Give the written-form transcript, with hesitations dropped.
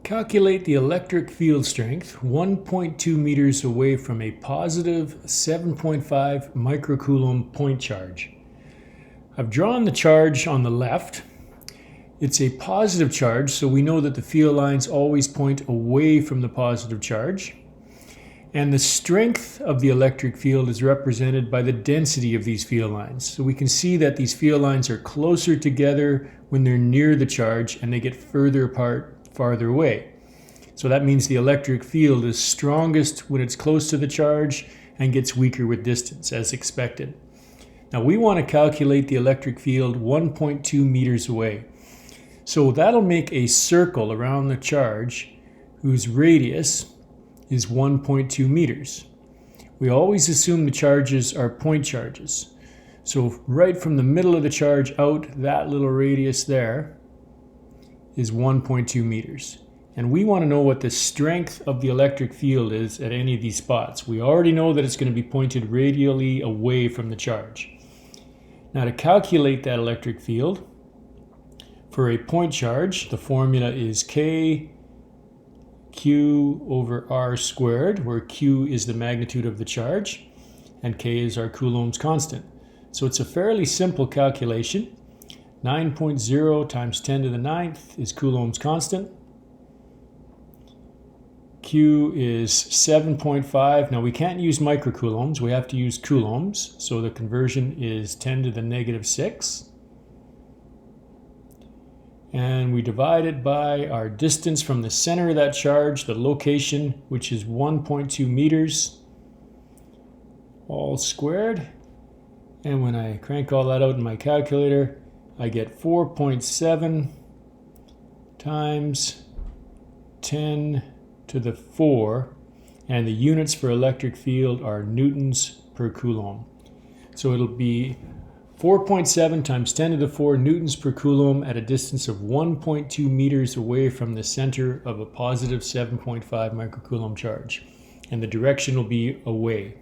Calculate the electric field strength 1.2 meters away from a positive 7.5 microcoulomb point charge. I've drawn the charge on the left. It's a positive charge, so we know that the field lines always point away from the positive charge. And the strength of the electric field is represented by the density of these field lines. So we can see that these field lines are closer together when they're near the charge, and they get further apart farther away. So that means the electric field is strongest when it's close to the charge and gets weaker with distance, as expected. Now we want to calculate the electric field 1.2 meters away. So that'll make a circle around the charge whose radius is 1.2 meters. We always assume the charges are point charges. So right from the middle of the charge out, that little radius there is 1.2 meters. And we want to know what the strength of the electric field is at any of these spots. We already know that it's going to be pointed radially away from the charge. Now to calculate that electric field, for a point charge, the formula is K Q over R squared, where Q is the magnitude of the charge and K is our Coulomb's constant. So it's a fairly simple calculation. 9.0 times 10 to the 9th is Coulomb's constant. Q is 7.5. Now we can't use microcoulombs, we have to use coulombs. So the conversion is 10 to the negative 6. And we divide it by our distance from the center of that charge, the location, which is 1.2 meters, all squared. And when I crank all that out in my calculator, I get 4.7 times 10 to the 4, and the units for electric field are newtons per coulomb. So it'll be 4.7 times 10 to the 4 newtons per coulomb at a distance of 1.2 meters away from the center of a positive 7.5 microcoulomb charge. And the direction will be away.